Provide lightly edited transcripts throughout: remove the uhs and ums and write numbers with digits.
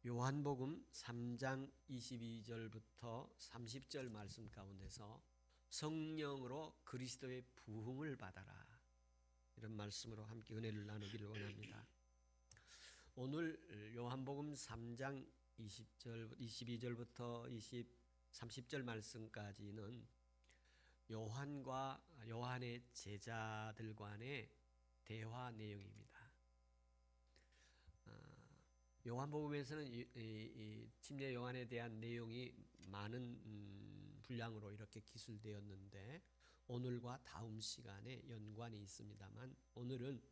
요한복음 3장 22절부터 30절 말씀 가운데서 성령으로 그리스도의 부흥을 받아라, 이런 말씀으로 함께 은혜를 나누기를 원합니다. 오늘 요한복음 3장 22절부터 30절 말씀까지는 요한과 요한의 제자들 간의 대화 내용입니다. 요한복음에서는 이 침례 요한에 대한 내용이 많은 분량으로 이렇게 기술되었는데 오늘과 다음 시간에 연관이 있습니다만, 오늘은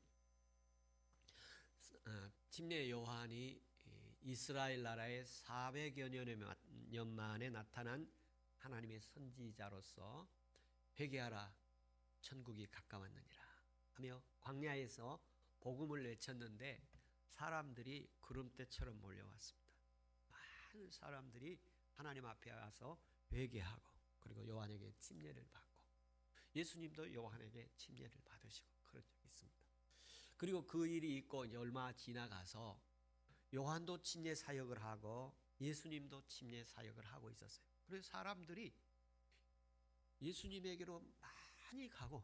침례 요한이 이스라엘 나라에 400여 년 만에 나타난 하나님의 선지자로서 회개하라, 천국이 가까웠느니라 하며 광야에서 복음을 외쳤는데 사람들이 구름대처럼 몰려왔습니다. 많은 사람들이 하나님 앞에 와서 회개하고, 그리고 요한에게 침례를 받고, 예수님도 요한에게 침례를 받으시고 그런 적이 있습니다. 그리고 그 일이 있고 얼마 지나가서 요한도 침례 사역을 하고 예수님도 침례 사역을 하고 있었어요. 그래서 사람들이 예수님에게로 많이 가고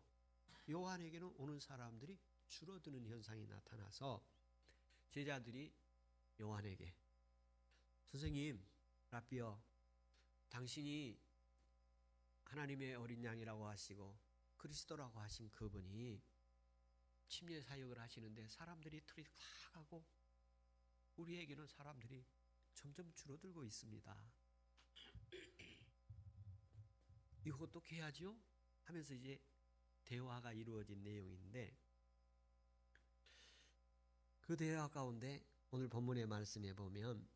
요한에게는 오는 사람들이 줄어드는 현상이 나타나서 제자들이 요한에게, 선생님, 라비어, 당신이 하나님의 어린 양이라고 하시고 그리스도라고 하신 그분이 침례 사역을 하시는데 사람들이 틀이 다 가고 우리에게는 사람들이 점점 줄어들고 있습니다. 이거 어떻게 해야죠? 하면서 이제 대화가 이루어진 내용인데, 그 대화 가운데 오늘 본문의 말씀에 보면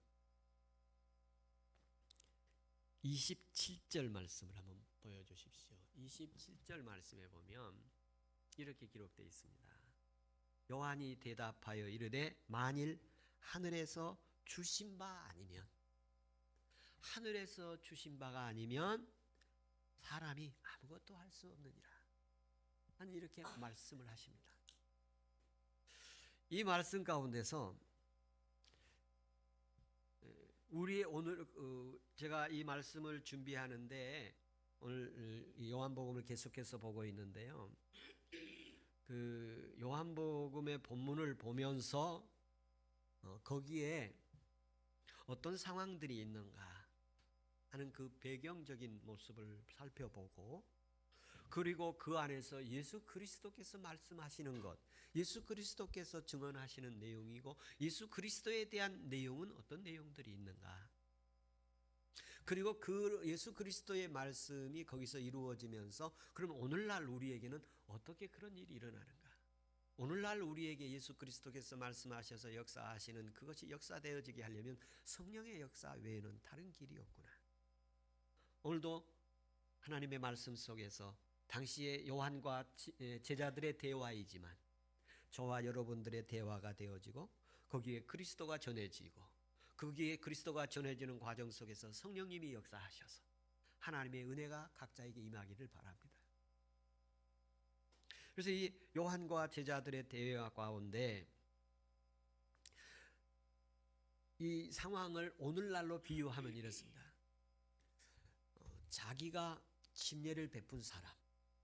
27절 말씀을 한번 보여주십시오. 27절 말씀에 보면 이렇게 기록되어 있습니다. 요한이 대답하여 이르되 만일 하늘에서 주신 바 아니면, 하늘에서 주신 바가 아니면 사람이 아무것도 할 수 없느니라, 아니 이렇게 말씀을 하십니다. 이 말씀 가운데서 우리의 오늘 제가 이 말씀을 준비하는데 오늘 요한복음을 계속해서 보고 있는데요, 그 요한복음의 본문을 보면서 거기에 어떤 상황들이 있는가 하는 그 배경적인 모습을 살펴보고, 그리고 그 안에서 예수 그리스도께서 말씀하시는 것, 예수 그리스도께서 증언하시는 내용이고 예수 그리스도에 대한 내용은 어떤 내용들이 있는가, 그리고 그 예수 그리스도의 말씀이 거기서 이루어지면서 그럼 오늘날 우리에게는 어떻게 그런 일이 일어나는가, 오늘날 우리에게 예수 그리스도께서 말씀하셔서 역사하시는 그것이 역사되어지게 하려면 성령의 역사 외에는 다른 길이 없구나. 오늘도 하나님의 말씀 속에서 당시의 요한과 제자들의 대화이지만 저와 여러분들의 대화가 되어지고 거기에 그리스도가 전해지고, 거기에 그리스도가 전해지는 과정 속에서 성령님이 역사하셔서 하나님의 은혜가 각자에게 임하기를 바랍니다. 그래서 이 요한과 제자들의 대화 가운데 이 상황을 오늘날로 비유하면 이렇습니다. 자기가 침례를 베푼 사람,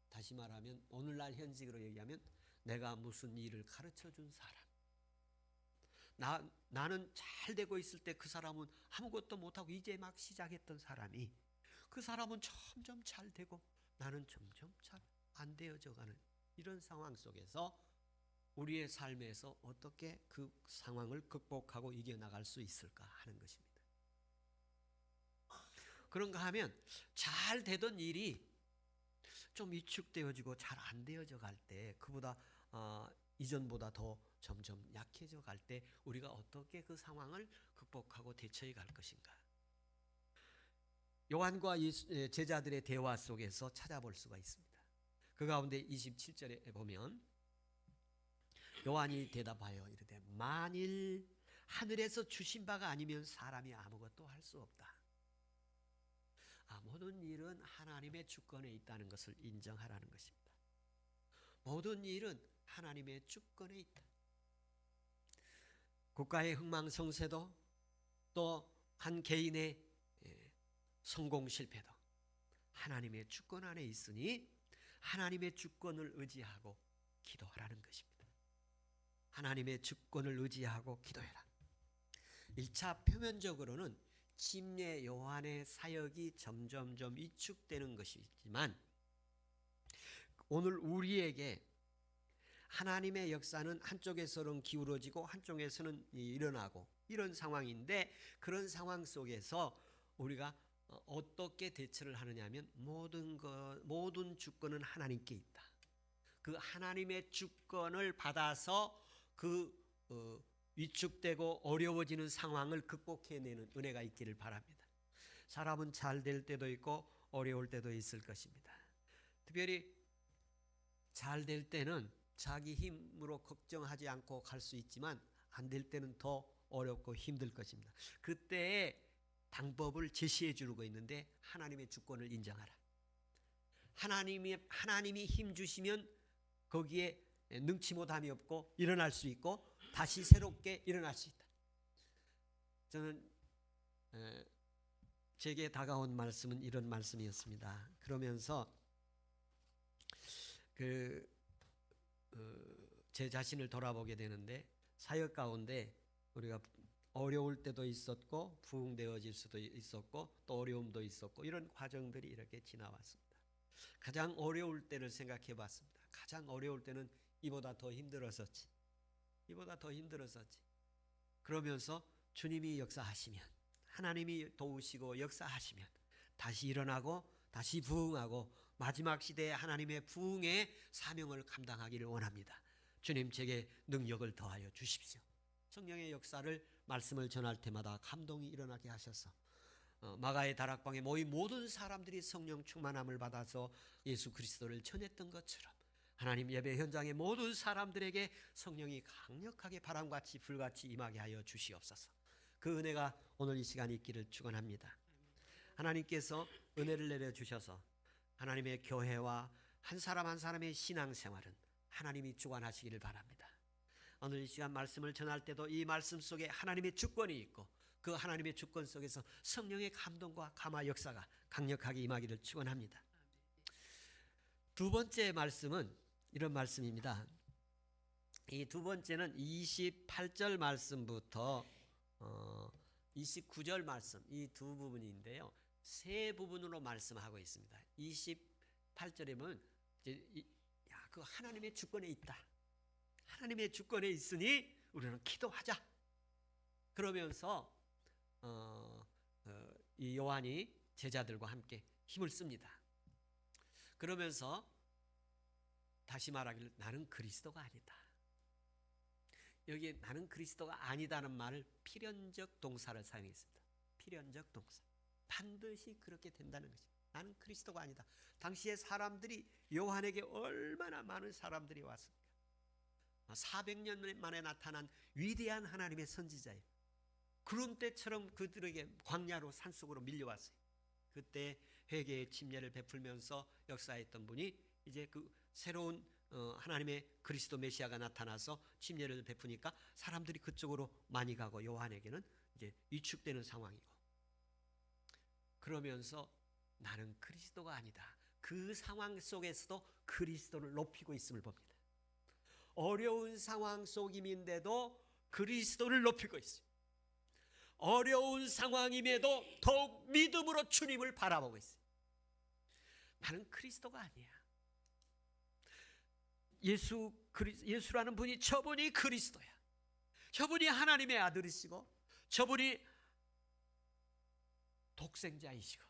다시 말하면 오늘날 현직으로 얘기하면 내가 무슨 일을 가르쳐 준 사람, 나는 잘 되고 있을 때 그 사람은 아무것도 못하고 이제 막 시작했던 사람이, 그 사람은 점점 잘 되고 나는 점점 잘 안 되어져 가는 이런 상황 속에서 우리의 삶에서 어떻게 그 상황을 극복하고 이겨나갈 수 있을까 하는 것입니다. 그런가 하면 잘 되던 일이 좀 위축되어지고 잘 안 되어져 갈 때, 그보다 이전보다 더 점점 약해져 갈 때 우리가 어떻게 그 상황을 극복하고 대처해 갈 것인가, 요한과 제자들의 대화 속에서 찾아볼 수가 있습니다. 그 가운데 27절에 보면 요한이 대답하여 이르되 만일 하늘에서 주신 바가 아니면 사람이 아무것도 할 수 없다. 모든 일은 하나님의 주권에 있다는 것을 인정하라는 것입니다. 모든 일은 하나님의 주권에 있다. 국가의 흥망성쇠도 또 한 개인의 성공 실패도 하나님의 주권 안에 있으니 하나님의 주권을 의지하고 기도하라는 것입니다. 하나님의 주권을 의지하고 기도해라. 1차 표면적으로는 침례 요한의 사역이 점점점 위축되는 것이지만 오늘 우리에게 하나님의 역사는 한쪽에서는 기울어지고 한쪽에서는 일어나고 이런 상황인데, 그런 상황 속에서 우리가 어떻게 대처를 하느냐 하면 모든 주권은 하나님께 있다. 그 하나님의 주권을 받아서 그 위축되고 어려워지는 상황을 극복해내는 은혜가 있기를 바랍니다. 사람은 잘 될 때도 있고 어려울 때도 있을 것입니다. 특별히 잘 될 때는 자기 힘으로 걱정하지 않고 갈 수 있지만 안 될 때는 더 어렵고 힘들 것입니다. 그때의 방법을 제시해 주고 있는데 하나님의 주권을 인정하라. 하나님이 힘 주시면 거기에 능치 못함이 없고 일어날 수 있고 다시 새롭게 일어날 수 있다. 저는 제게 다가온 말씀은 이런 말씀이었습니다. 그러면서 제 자신을 돌아보게 되는데, 사역 가운데 우리가 어려울 때도 있었고 부흥되어질 수도 있었고 또 어려움도 있었고 이런 과정들이 이렇게 지나왔습니다. 가장 어려울 때를 생각해 봤습니다. 가장 어려울 때는 이보다 더 힘들었었지. 그러면서 주님이 역사하시면, 하나님이 도우시고 역사하시면 다시 일어나고 다시 부흥하고 마지막 시대에 하나님의 부흥의 사명을 감당하기를 원합니다. 주님, 제게 능력을 더하여 주십시오. 성령의 역사를 말씀을 전할 때마다 감동이 일어나게 하셔서 마가의 다락방에 모인 모든 사람들이 성령 충만함을 받아서 예수 그리스도를 전했던 것처럼 하나님 예배 현장의 모든 사람들에게 성령이 강력하게 바람같이 불같이 임하게 하여 주시옵소서. 그 은혜가 오늘 이 시간에 있기를 축원합니다. 하나님께서 은혜를 내려주셔서 하나님의 교회와 한 사람 한 사람의 신앙생활은 하나님이 주관하시기를 바랍니다. 오늘 이 시간 말씀을 전할 때도 이 말씀 속에 하나님의 주권이 있고 그 하나님의 주권 속에서 성령의 감동과 감화 역사가 강력하게 임하기를 축원합니다. 두 번째 말씀은 이런 말씀입니다. 이 두 번째는 28절 말씀부터 29절 말씀, 이 두 부분인데요. 세 부분으로 말씀하고 있습니다. 28절에 보면 그 하나님의 주권에 있다. 하나님의 주권에 있으니 우리는 기도하자. 그러면서 이 요한이 제자들과 함께 힘을 씁니다. 그러면서 다시 말하기를 나는 그리스도가 아니다. 여기에 나는 그리스도가 아니다는 말을 필연적 동사를 사용했습니다. 필연적 동사. 반드시 그렇게 된다는 것입니다. 나는 그리스도가 아니다. 당시에 사람들이 요한에게 얼마나 많은 사람들이 왔습니까? 400년 만에 나타난 위대한 하나님의 선지자예요. 구름 때처럼 그들에게 광야로 산속으로 밀려왔어요. 그때 회개의 침례를 베풀면서 역사했던 분이 이제 그 새로운 하나님의 그리스도 메시아가 나타나서 침례를 베푸니까 사람들이 그쪽으로 많이 가고 요한에게는 이제 위축되는 상황이고, 그러면서 나는 그리스도가 아니다. 그 상황 속에서도 그리스도를 높이고 있음을 봅니다. 어려운 상황 속임인데도 그리스도를 높이고 있어요. 어려운 상황임에도 더욱 믿음으로 주님을 바라보고 있어요. 나는 그리스도가 아니야. 예수라는 분이, 저분이 그리스도야. 저분이 하나님의 아들이시고 저분이 독생자이시고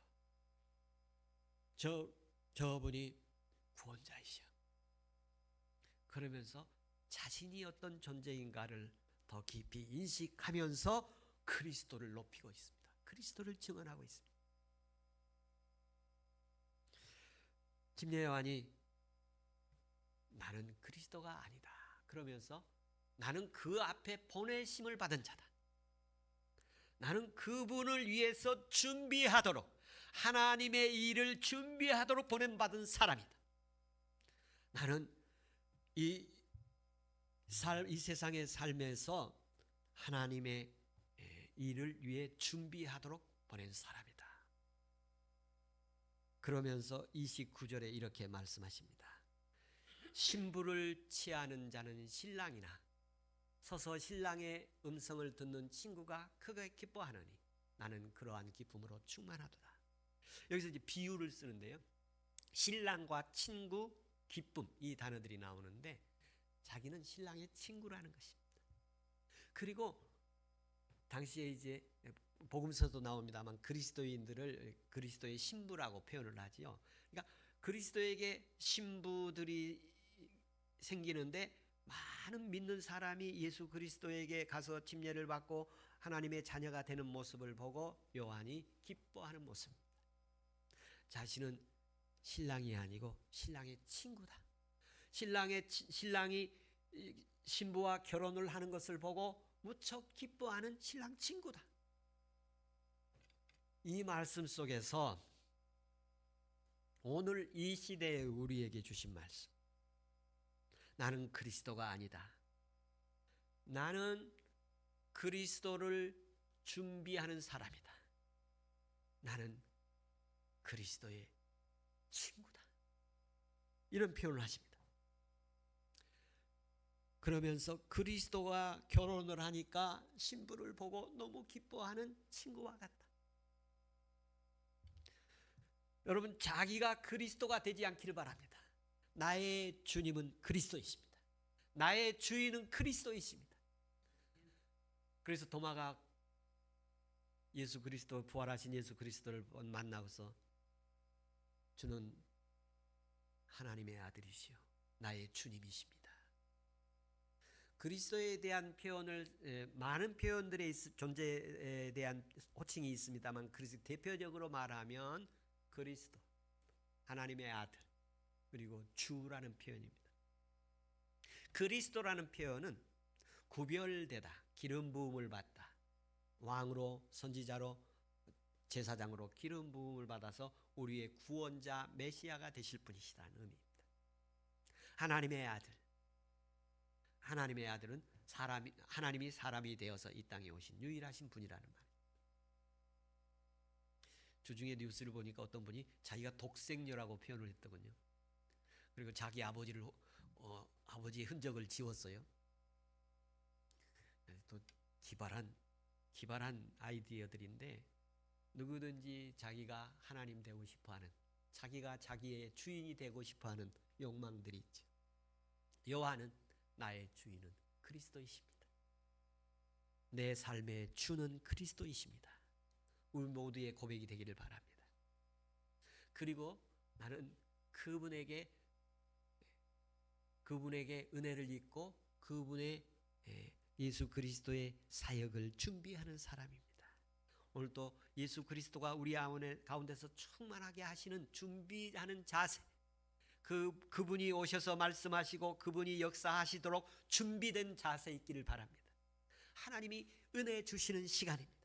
저분이 구원자이시오. 그러면서 자신이 어떤 존재인가를 더 깊이 인식하면서 그리스도를 높이고 있습니다. 그리스도를 증언하고 있습니다. 침례 요한이 나는 그리스도가 아니다. 그러면서 나는 그 앞에 보내심을 받은 자다. 나는 그분을 위해서 준비하도록, 하나님의 일을 준비하도록 보냄받은 사람이다. 나는 이 세상의 삶에서 하나님의 이를 위해 준비하도록 보낸 사람이다. 그러면서 29절에 이렇게 말씀하십니다. 신부를 취하는 자는 신랑이나 서서 신랑의 음성을 듣는 친구가 크게 기뻐하느니 나는 그러한 기쁨으로 충만하도다. 여기서 이제 비유를 쓰는데요. 신랑과 친구, 기쁨 이 단어들이 나오는데 자기는 신랑의 친구라는 것입니다. 그리고 당시에 이제 복음서도 나옵니다만 그리스도인들을 그리스도의 신부라고 표현을 하지요. 그러니까 그리스도에게 신부들이 생기는데 많은 믿는 사람이 예수 그리스도에게 가서 침례를 받고 하나님의 자녀가 되는 모습을 보고 요한이 기뻐하는 모습입니다. 자신은 신랑이 아니고 신랑의 친구다. 신랑이 신부와 결혼을 하는 것을 보고 무척 기뻐하는 신랑 친구다. 이 말씀 속에서 오늘 이 시대에 우리에게 주신 말씀, 나는 그리스도가 아니다. 나는 그리스도를 준비하는 사람이다. 나는 그리스도의 친구다. 이런 표현을 하십니다. 그러면서 그리스도와 결혼을 하니까 신부를 보고 너무 기뻐하는 친구와 같다. 여러분, 자기가 그리스도가 되지 않기를 바랍니다. 나의 주님은 그리스도이십니다. 나의 주인은 그리스도이십니다. 그래서 도마가 예수 그리스도, 부활하신 예수 그리스도를 만나고서 주는 하나님의 아들이시요 나의 주님이십니다. 그리스도에 대한 표현을 많은 표현들의 존재에 대한 호칭이 있습니다만 그래서 대표적으로 말하면 그리스도, 하나님의 아들, 그리고 주라는 표현입니다. 그리스도라는 표현은 구별되다, 기름 부음을 받다, 왕으로, 선지자로, 제사장으로 기름 부음을 받아서 우리의 구원자 메시아가 되실 분이시라는 의미입니다. 하나님의 아들, 하나님의 아들은 하나님이 사람이 되어서 이 땅에 오신 유일하신 분이라는 말입니다. 주중에 뉴스를 보니까 어떤 분이 자기가 독생녀라고 표현을 했더군요. 그리고 자기 아버지의 흔적을 지웠어요. 또 기발한 아이디어들인데 누구든지 자기가 하나님 되고 싶어하는, 자기가 자기의 주인이 되고 싶어하는 욕망들이 있죠. 요한은 나의 주인은 그리스도이십니다. 내 삶의 주는 그리스도이십니다. 우리 모두의 고백이 되기를 바랍니다. 그리고 나는 그분에게 은혜를 입고 그분의 예수 그리스도의 사역을 준비하는 사람입니다. 오늘도 예수 그리스도가 우리 가운데서 충만하게 하시는 준비하는 자세, 그분이 오셔서 말씀하시고 그분이 역사하시도록 준비된 자세 있기를 바랍니다. 하나님이 은혜 주시는 시간입니다.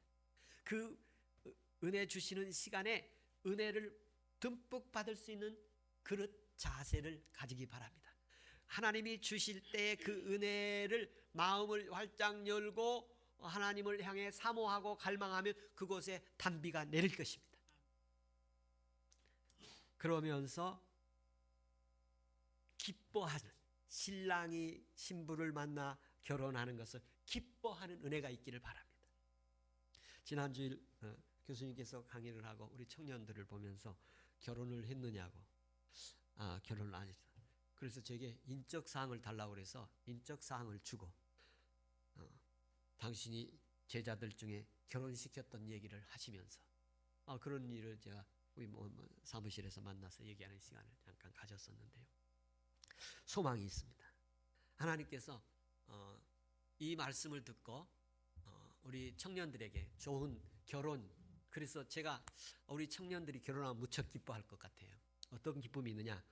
그 은혜 주시는 시간에 은혜를 듬뿍 받을 수 있는 그릇 자세를 가지기 바랍니다. 하나님이 주실 때 그 은혜를 마음을 활짝 열고 하나님을 향해 사모하고 갈망하면 그곳에 단비가 내릴 것입니다. 그러면서 기뻐하는, 신랑이 신부를 만나 결혼하는 것을 기뻐하는 은혜가 있기를 바랍니다. 지난주일 교수님께서 강의를 하고 우리 청년들을 보면서 결혼을 했느냐고, 결혼을 안 했다. 그래서 제게 인적사항을 달라고 그래서 인적사항을 주고 당신이 제자들 중에 결혼시켰던 얘기를 하시면서 그런 일을 제가 우리 사무실에서 만나서 얘기하는 시간을 잠깐 가졌었는데요. 소망이 있습니다. 하나님께서 이 말씀을 듣고 우리 청년들에게 좋은 결혼, 그래서 제가 우리 청년들이 결혼하면 무척 기뻐할 것 같아요. 어떤 기쁨이 있느냐,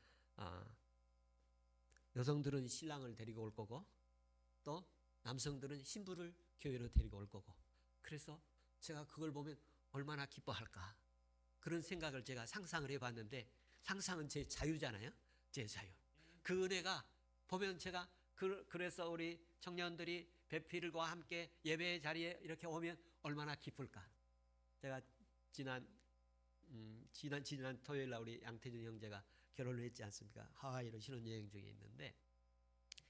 여성들은 신랑을 데리고 올 거고 또 남성들은 신부를 교회로 데리고 올 거고, 그래서 제가 그걸 보면 얼마나 기뻐할까, 그런 생각을 제가 상상을 해봤는데, 상상은 제 자유잖아요. 제 자유. 그 은혜가 보면 제가 그래서 우리 청년들이 배필과 함께 예배 자리에 이렇게 오면 얼마나 기쁠까. 제가 지난 토요일 날 우리 양태준 형제가 결혼을 했지 않습니까? 하와이로 신혼여행 중에 있는데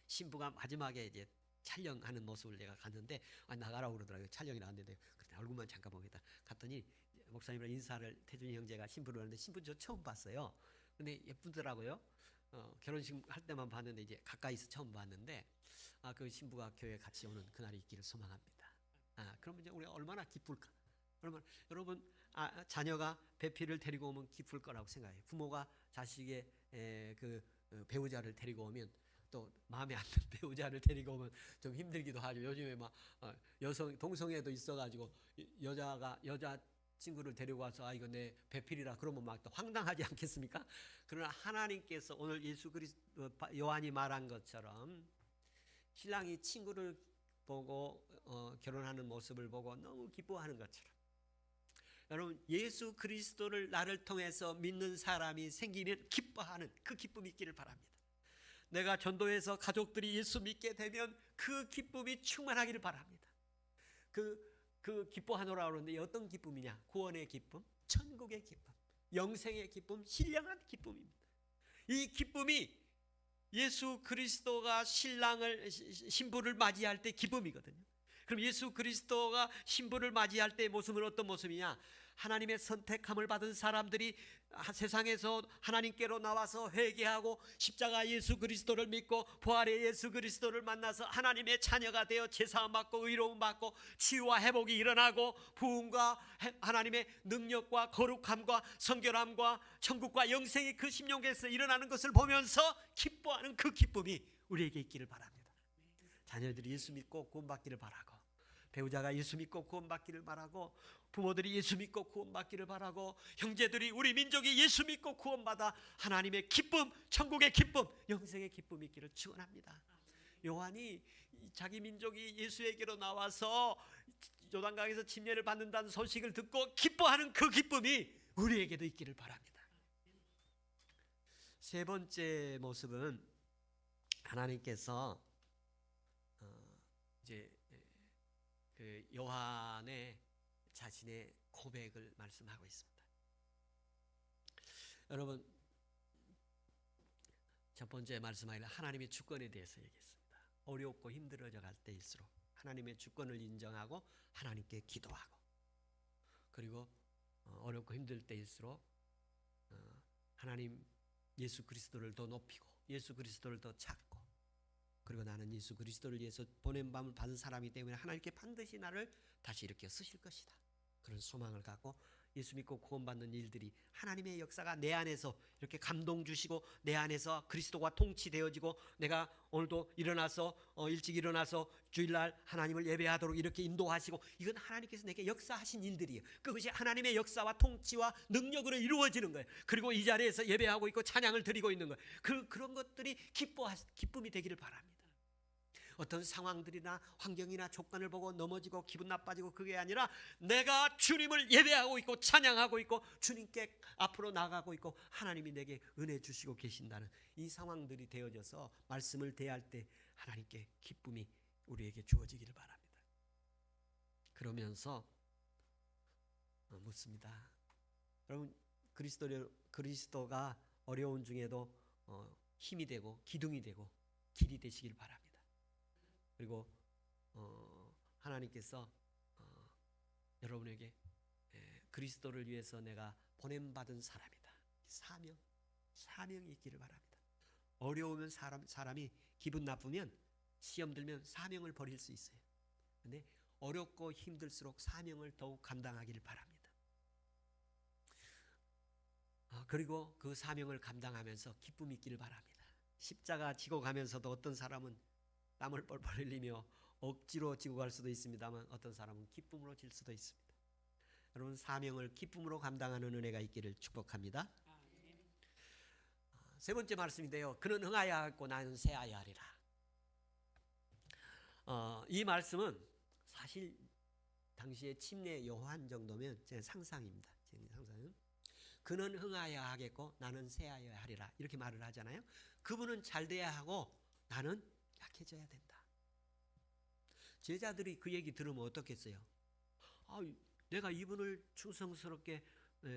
신부가 마지막에 이제 촬영하는 모습을 내가 갔는데 나가라고 그러더라고요. 촬영이 나왔는데 그때 얼굴만 잠깐 보겠다 갔더니 목사님이랑 인사를 태준이 형제가 신부를 하는데 신부 저 처음 봤어요. 근데 예쁘더라고요. 결혼식 할 때만 봤는데 이제 가까이서 처음 봤는데 그 신부가 교회에 같이 오는 그날이 있기를 소망합니다. 그러면 이제 우리가 얼마나 기쁠까. 여러분 자녀가 배필을 데리고 오면 기쁠 거라고 생각해요. 부모가 자식의 그 배우자를 데리고 오면 또 마음에 안 드는 배우자를 데리고 오면 좀 힘들기도 하죠. 요즘에 막 동성애도 있어가지고 여자 친구를 데리고 와서 이거 내 배필이라 그러면 막 또 황당하지 않겠습니까? 그러나 하나님께서 오늘 예수 그리스도 요한이 말한 것처럼 신랑이 친구를 보고 결혼하는 모습을 보고 너무 기뻐하는 것처럼 여러분 예수 그리스도를 나를 통해서 믿는 사람이 생기면 기뻐하는 그 기쁨이 있기를 바랍니다. 내가 전도해서 가족들이 예수 믿게 되면 그 기쁨이 충만하기를 바랍니다. 그 기뻐하노라 그러는데 어떤 기쁨이냐? 구원의 기쁨, 천국의 기쁨, 영생의 기쁨, 신령한 기쁨입니다. 이 기쁨이 예수 그리스도가 신부를 맞이할 때 기쁨이거든요. 그럼 예수 그리스도가 신부를 맞이할 때의 모습은 어떤 모습이냐? 하나님의 선택함을 받은 사람들이 세상에서 하나님께로 나와서 회개하고 십자가 예수 그리스도를 믿고 부활의 예수 그리스도를 만나서 하나님의 자녀가 되어 제사함 받고 의로움 받고 치유와 회복이 일어나고 부흥과 하나님의 능력과 거룩함과 성결함과 천국과 영생이 그 심령에서 일어나는 것을 보면서 기뻐하는 그 기쁨이 우리에게 있기를 바랍니다. 자녀들이 예수 믿고 구원받기를 바라고 배우자가 예수 믿고 구원받기를 바라고 부모들이 예수 믿고 구원받기를 바라고 형제들이 우리 민족이 예수 믿고 구원받아 하나님의 기쁨, 천국의 기쁨, 영생의 기쁨이 있기를 축원합니다. 요한이 자기 민족이 예수에게로 나와서 요단강에서 침례를 받는다는 소식을 듣고 기뻐하는 그 기쁨이 우리에게도 있기를 바랍니다. 세 번째 모습은 하나님께서 이제 그 요한의 자신의 고백을 말씀하고 있습니다. 여러분 첫 번째 말씀하기를 하나님의 주권에 대해서 얘기했습니다. 어렵고 힘들어져 갈 때일수록 하나님의 주권을 인정하고 하나님께 기도하고 그리고 어렵고 힘들 때일수록 하나님 예수 그리스도를 더 높이고 예수 그리스도를 더 찾고 그리고 나는 예수 그리스도를 위해서 보냄밤을 받은 사람이기 때문에 하나님께 반드시 나를 다시 이렇게 쓰실 것이다. 그런 소망을 갖고 예수 믿고 구원받는 일들이 하나님의 역사가 내 안에서 이렇게 감동 주시고 내 안에서 그리스도가 통치되어지고 내가 오늘도 일어나서 일찍 일어나서 주일날 하나님을 예배하도록 이렇게 인도하시고 이건 하나님께서 내게 역사하신 일들이에요. 그것이 하나님의 역사와 통치와 능력으로 이루어지는 거예요. 그리고 이 자리에서 예배하고 있고 찬양을 드리고 있는 거예요. 그런 것들이 기쁨이 되기를 바랍니다. 어떤 상황들이나 환경이나 조건을 보고 넘어지고 기분 나빠지고 그게 아니라 내가 주님을 예배하고 있고 찬양하고 있고 주님께 앞으로 나가고 있고 하나님이 내게 은혜 주시고 계신다는 이 상황들이 되어져서 말씀을 대할 때 하나님께 기쁨이 우리에게 주어지기를 바랍니다. 그러면서 묻습니다. 여러분 그리스도가 어려운 중에도 힘이 되고 기둥이 되고 길이 되시길 바랍니다. 그리고 하나님께서 여러분에게 그리스도를 위해서 내가 보냄받은 사람이다. 사명이 있기를 바랍니다. 어려우면 사람이 기분 나쁘면 시험 들면 사명을 버릴 수 있어요. 그런데 어렵고 힘들수록 사명을 더욱 감당하기를 바랍니다. 그리고 그 사명을 감당하면서 기쁨이 있기를 바랍니다. 십자가 지고 가면서도 어떤 사람은 땀을 뻘뻘 흘리며 억지로 지고 갈 수도 있습니다만 어떤 사람은 기쁨으로 질 수도 있습니다. 여러분 사명을 기쁨으로 감당하는 은혜가 있기를 축복합니다. 세 번째 말씀인데요. 그는 흥하여 하고 나는 쇠하여 하리라. 이 말씀은 사실 당시에 침례 요한 정도면 제 상상입니다. 제 상상은 그는 흥하여 하겠고 나는 쇠하여 하리라 이렇게 말을 하잖아요. 그분은 잘 돼야 하고 나는 약해져야 된다. 제자들이 그 얘기 들으면 어떻겠어요? 내가 이분을 충성스럽게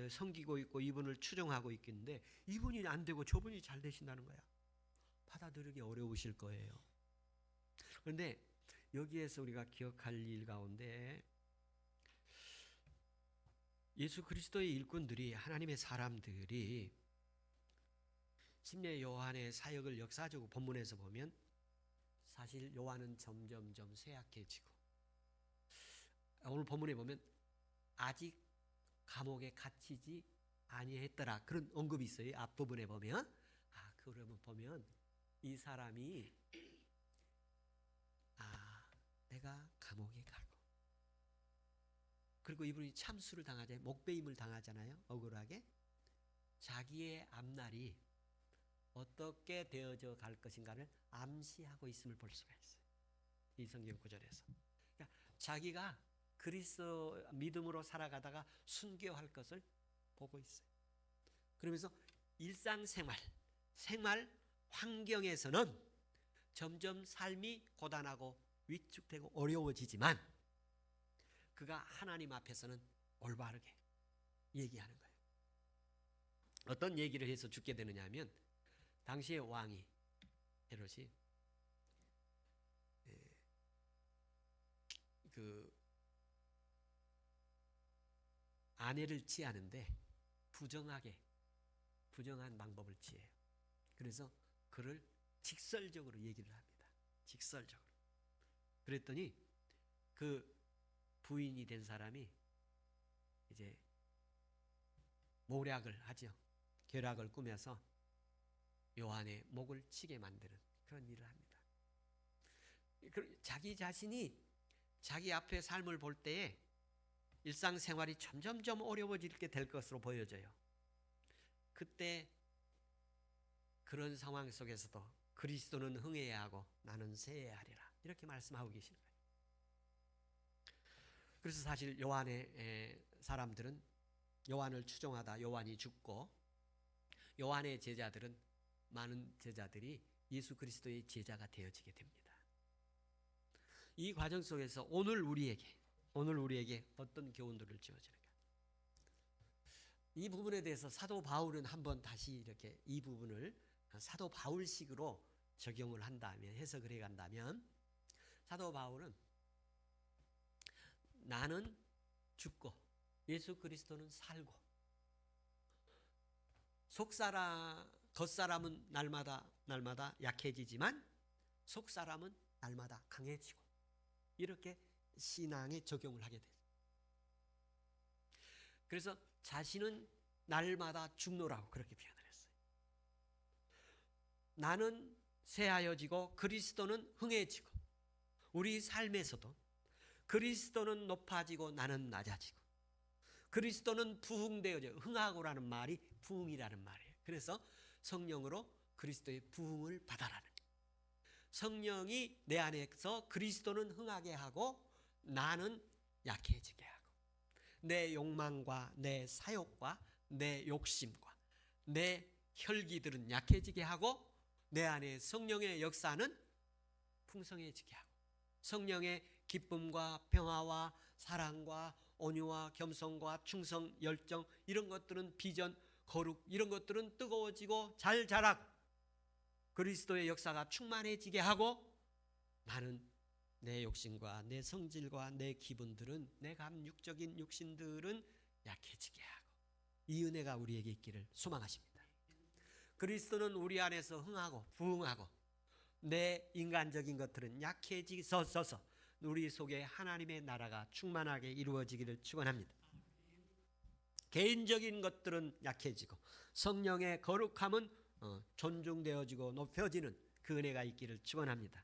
섬기고 있고 이분을 추종하고 있겠는데 이분이 안 되고 저분이 잘 되신다는 거야. 받아들이기 어려우실 거예요. 그런데 여기에서 우리가 기억할 일 가운데 예수 그리스도의 일꾼들이, 하나님의 사람들이 침례 요한의 사역을 역사적으로 본문에서 보면 사실 요한은 점점점 쇠약해지고, 오늘 본문에 보면 아직 감옥에 갇히지 아니했더라, 그런 언급이 있어요. 앞부분에 보면. 그러면 보면 이 사람이 내가 감옥에 가고, 그리고 이분이 참수를 당하잖아요. 목배임을 당하잖아요. 억울하게. 자기의 앞날이 어떻게 되어져 갈 것인가를 암시하고 있음을 볼 수가 있어요. 이 성경 구절에서. 그러니까 자기가 그리스도 믿음으로 살아가다가 순교할 것을 보고 있어요. 그러면서 일상생활, 생활 환경에서는 점점 삶이 고단하고 위축되고 어려워지지만 그가 하나님 앞에서는 올바르게 얘기하는 거예요. 어떤 얘기를 해서 죽게 되느냐 하면, 당시의 왕이 헤롯이 그 아내를 취하는데 부정한 방법을 취해요. 그래서 그를 직설적으로 얘기를 합니다. 직설적으로. 그랬더니 그 부인이 된 사람이 이제 모략을 하죠. 결악을 꾸며서 요한의 목을 치게 만드는 그런 일을 합니다. 자기 자신이 자기 앞에 삶을 볼 때에 일상생활이 점점점 어려워지게 될 것으로 보여져요. 그때 그런 상황 속에서도 그리스도는 흥해야 하고 나는 쇠해야 하리라, 이렇게 말씀하고 계시는 거예요. 그래서 사실 요한의 사람들은 요한을 추종하다 요한이 죽고, 요한의 제자들은, 많은 제자들이 예수 그리스도의 제자가 되어지게 됩니다. 이 과정 속에서 오늘 우리에게 어떤 교훈들을 주어지는가? 이 부분에 대해서 사도 바울은 한번 다시 이렇게 이 부분을 사도 바울식으로 적용을 한다면, 해석을 해간다면, 사도 바울은 나는 죽고 예수 그리스도는 살고, 겉사람은 날마다 약해지지만 속사람은 날마다 강해지고, 이렇게 신앙에 적용을 하게 돼요. 그래서 자신은 날마다 죽노라고 그렇게 표현을 했어요. 나는 쇠하여지고 그리스도는 흥해지고, 우리 삶에서도 그리스도는 높아지고 나는 낮아지고, 그리스도는 부흥되어져, 흥하고라는 말이 부흥이라는 말이에요. 그래서 성령으로 그리스도의 부흥을 받아라는, 성령이 내 안에서 그리스도는 흥하게 하고 나는 약해지게 하고, 내 욕망과 내 사욕과 내 욕심과 내 혈기들은 약해지게 하고, 내 안에 성령의 역사는 풍성해지게 하고, 성령의 기쁨과 평화와 사랑과 온유와 겸손과 충성, 열정, 이런 것들은 비전, 거룩, 이런 것들은 뜨거워지고 잘 자라고 그리스도의 역사가 충만해지게 하고, 나는 내 욕심과 내 성질과 내 기분들은, 내 감육적인 육신들은 약해지게 하고, 이 은혜가 우리에게 있기를 소망하십니다. 그리스도는 우리 안에서 흥하고 부흥하고, 내 인간적인 것들은 약해지서서 우리 속에 하나님의 나라가 충만하게 이루어지기를 축원합니다. 개인적인 것들은 약해지고 성령의 거룩함은 존중되어지고 높여지는 그 은혜가 있기를 축원합니다.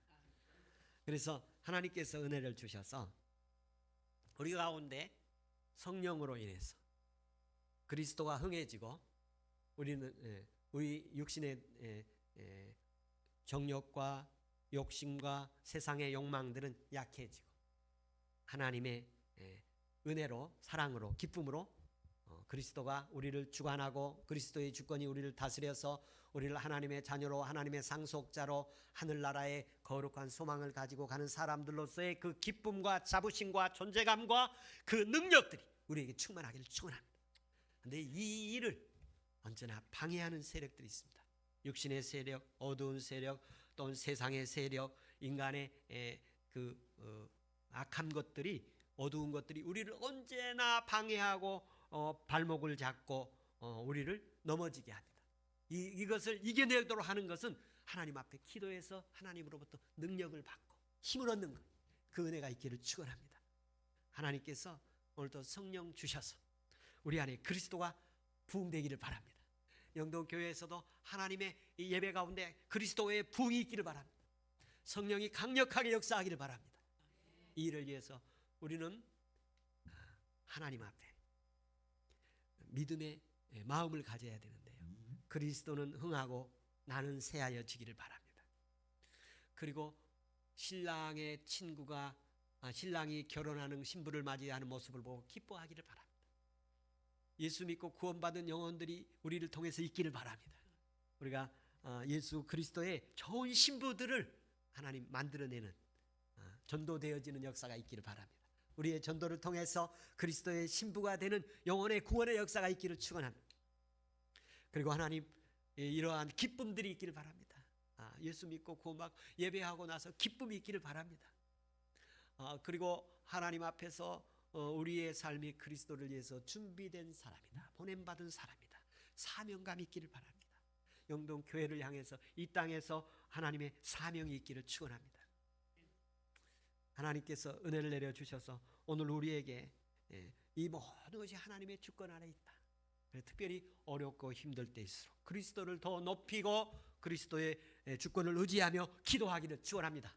그래서 하나님께서 은혜를 주셔서 우리 가운데 성령으로 인해서 그리스도가 흥해지고, 우리는 우리 육신의 정욕과 욕심과 세상의 욕망들은 약해지고 하나님의 은혜로, 사랑으로, 기쁨으로 그리스도가 우리를 주관하고 그리스도의 주권이 우리를 다스려서 우리를 하나님의 자녀로 하나님의 상속자로 하늘나라의 거룩한 소망을 가지고 가는 사람들로서의 그 기쁨과 자부심과 존재감과 그 능력들이 우리에게 충만하기를 축원합니다. 그런데 이 일을 언제나 방해하는 세력들이 있습니다. 육신의 세력, 어두운 세력, 또는 세상의 세력, 인간의 악한 것들이, 어두운 것들이 우리를 언제나 방해하고 발목을 잡고 우리를 넘어지게 합니다. 이것을 이겨내도록 하는 것은 하나님 앞에 기도해서 하나님으로부터 능력을 받고 힘을 얻는 것, 그 은혜가 있기를 축원합니다. 하나님께서 오늘도 성령 주셔서 우리 안에 그리스도가 부흥되기를 바랍니다. 영동교회에서도 하나님의 예배 가운데 그리스도의 부흥이 있기를 바랍니다. 성령이 강력하게 역사하기를 바랍니다. 이 일을 위해서 우리는 하나님 앞에 믿음의 마음을 가져야 되는데요. 그리스도는 흥하고 나는 새하여지기를 바랍니다. 그리고 신랑의 친구가 신랑이 결혼하는 신부를 맞이하는 모습을 보고 기뻐하기를 바랍니다. 예수 믿고 구원받은 영혼들이 우리를 통해서 있기를 바랍니다. 우리가 예수 그리스도의 좋은 신부들을 하나님 만들어내는 전도되어지는 역사가 있기를 바랍니다. 우리의 전도를 통해서 그리스도의 신부가 되는 영혼의 구원의 역사가 있기를 축원합니다. 그리고 하나님 이러한 기쁨들이 있기를 바랍니다. 예수 믿고 구원받고 예배하고 나서 기쁨이 있기를 바랍니다. 그리고 하나님 앞에서 우리의 삶이 그리스도를 위해서 준비된 사람이다, 보냄받은 사람이다, 사명감이 있기를 바랍니다. 영동교회를 향해서 이 땅에서 하나님의 사명이 있기를 축원합니다. 하나님께서 은혜를 내려주셔서 오늘 우리에게 이 모든 것이 하나님의 주권 아래 있다. 특별히 어렵고 힘들 때일수록 그리스도를 더 높이고 그리스도의 주권을 의지하며 기도하기를 축원합니다.